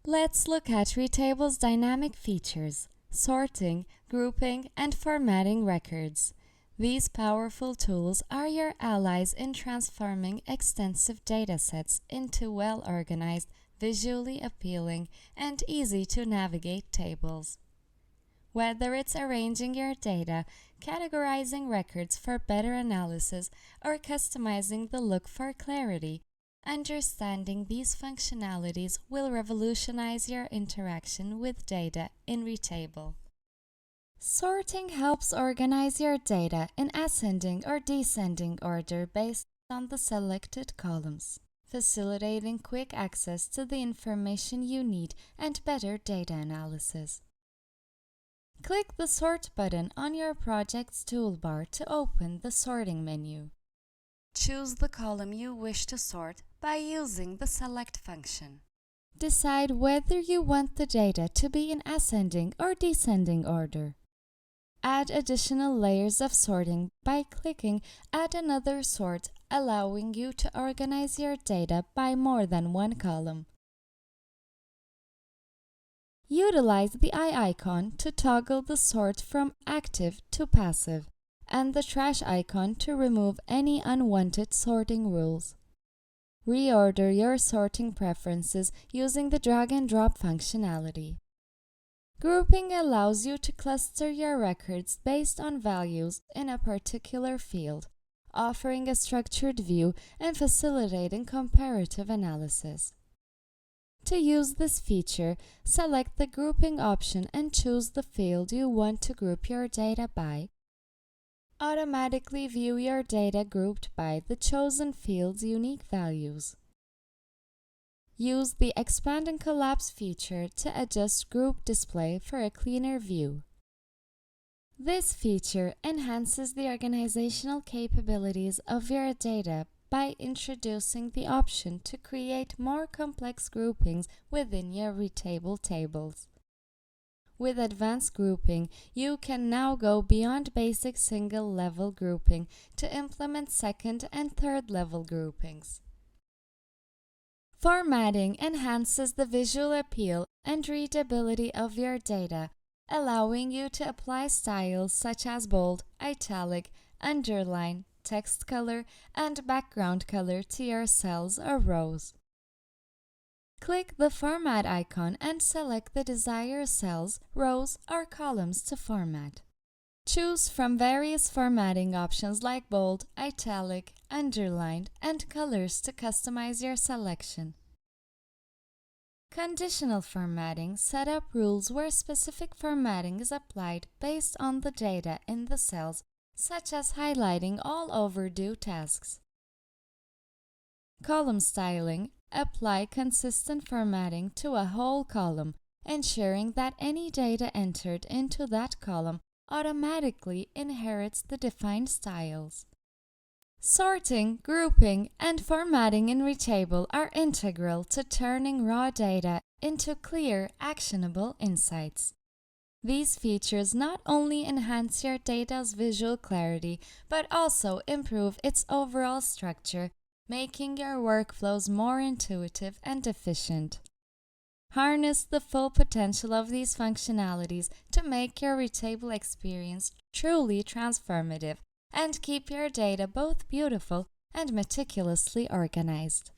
Let's look at Retable's dynamic features: sorting, grouping, and formatting records. These powerful tools are your allies in transforming extensive datasets into well-organized, visually appealing, and easy-to-navigate tables. Whether it's arranging your data, categorizing records for better analysis, or customizing the look for clarity, understanding these functionalities will revolutionize your interaction with data in Retable. Sorting helps organize your data in ascending or descending order based on the selected columns, facilitating quick access to the information you need and better data analysis. Click the Sort button on your project's toolbar to open the sorting menu. Choose the column you wish to sort by using the Select function. Decide whether you want the data to be in ascending or descending order. Add additional layers of sorting by clicking Add another sort, allowing you to organize your data by more than one column. Utilize the eye icon to toggle the sort from active to passive, and the trash icon to remove any unwanted sorting rules. Reorder your sorting preferences using the drag and drop functionality. Grouping allows you to cluster your records based on values in a particular field, offering a structured view and facilitating comparative analysis. To use this feature, select the grouping option and choose the field you want to group your data by. Automatically view your data grouped by the chosen field's unique values. Use the Expand and Collapse feature to adjust group display for a cleaner view. This feature enhances the organizational capabilities of your data by introducing the option to create more complex groupings within your Retable tables. With advanced grouping, you can now go beyond basic single-level grouping to implement second and third-level groupings. Formatting enhances the visual appeal and readability of your data, allowing you to apply styles such as bold, italic, underline, text color, and background color to your cells or rows. Click the Format icon and select the desired cells, rows, or columns to format. Choose from various formatting options like bold, italic, underlined, and colors to customize your selection. Conditional formatting set up rules where specific formatting is applied based on the data in the cells, such as highlighting all overdue tasks. Column styling: apply consistent formatting to a whole column, ensuring that any data entered into that column automatically inherits the defined styles. Sorting, grouping, and formatting in Retable are integral to turning raw data into clear, actionable insights. These features not only enhance your data's visual clarity, but also improve its overall structure, making your workflows more intuitive and efficient. Harness the full potential of these functionalities to make your Retable experience truly transformative and keep your data both beautiful and meticulously organized.